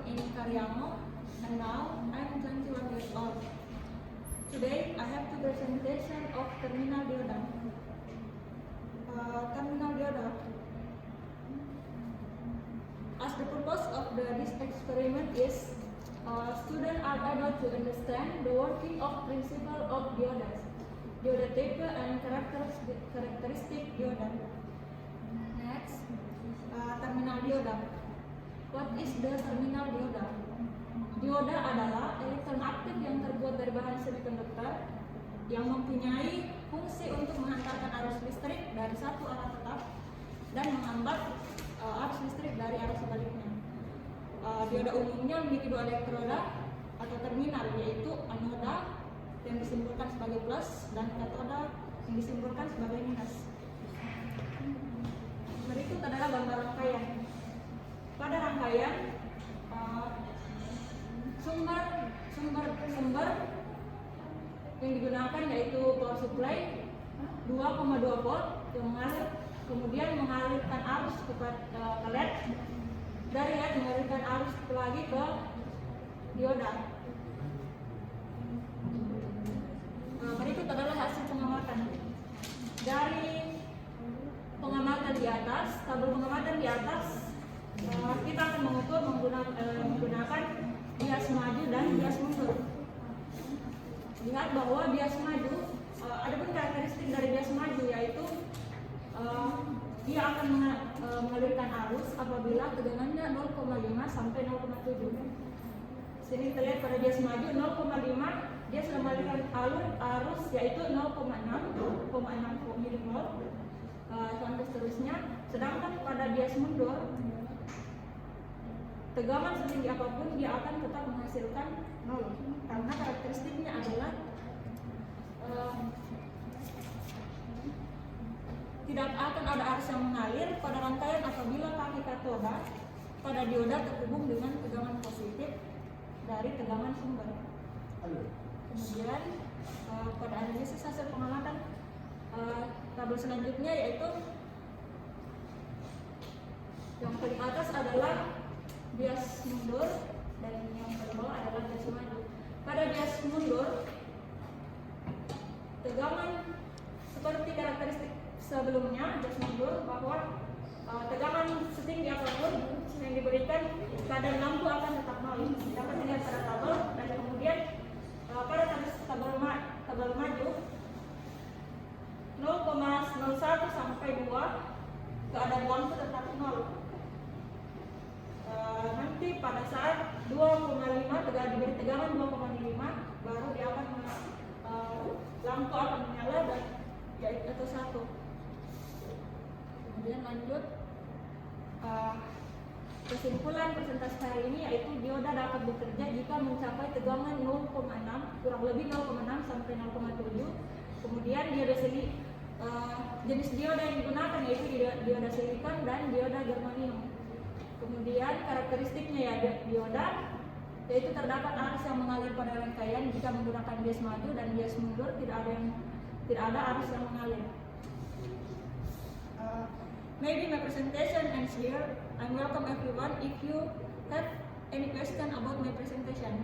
Eni Karyamo, and now I'm 21 years old. Today I have the presentation of terminal dioda. Terminal dioda. As the purpose of this experiment is students are able to understand the working of principle of diodas, dioda type and characteristic dioda. Next, terminal dioda. What is the terminal dioda? Dioda adalah elektron aktif yang terbuat dari bahan semikonduktor yang mempunyai fungsi untuk menghantarkan arus listrik dari satu arah tetap dan menghambat arus listrik dari arah sebaliknya. Dioda umumnya memiliki dua elektroda atau terminal, yaitu anoda yang disimbolkan sebagai plus dan katoda yang disimbolkan sebagai minus. Berikut adalah gambar rangkaian. Pada rangkaian sumber yang digunakan yaitu power supply 2,2 volt yang mengalir, kemudian mengalirkan arus ke LED, dari LED mengalirkan arus lagi ke dioda. Berikut adalah hasil pengamatan. Dari pengamatan di atas, tabel pengamatan di atas, kita akan mengukur menggunakan bias maju dan bias mundur. Lihat bahwa bias maju, ada pun karakteristik dari bias maju, yaitu dia akan mengalirkan arus apabila tegangannya 0,5 sampai 0,7. Sini kita lihat pada bias maju 0,5 dia sudah mengalirkan arus yaitu 0,6 mV sampai seterusnya. Sedangkan pada bias mundur, tegangan setinggi apapun dia akan tetap menghasilkan 0 karena karakteristiknya adalah tidak akan ada arus yang mengalir pada rangkaian apabila kaki katoda pada dioda terhubung dengan tegangan positif dari tegangan sumber. Kemudian pada analisis hasil pengamatan, tabel selanjutnya yaitu yang paling atas adalah bias mundur dan yang paling bawah adalah bias maju. Pada bias mundur, tegangan seperti karakteristik sebelumnya, bias mundur bahwa tegangan setinggi apapun yang diberikan keadaan lampu akan tetap nol. Dapat dilihat pada tabel, dan kemudian pada tabel maju 0,01 sampai 2 keadaan lampu tetap nol. Nanti pada saat 2,5 diberi tegangan 2,5 baru dia akan lampu akan menyala dan yaitu 1. Kemudian lanjut, kesimpulan presentasi hari ini yaitu dioda dapat bekerja jika mencapai tegangan 0,6 kurang lebih 0,6 sampai 0,7. Kemudian jenis dioda yang digunakan yaitu dioda silikon dan dioda germanium. Kemudian karakteristiknya ya dioda yaitu terdapat arus yang mengalir pada rangkaian jika menggunakan bias maju dan bias mundur tidak ada arus yang mengalir. Maybe my presentation ends here. I'm welcome everyone if you have any question about my presentation.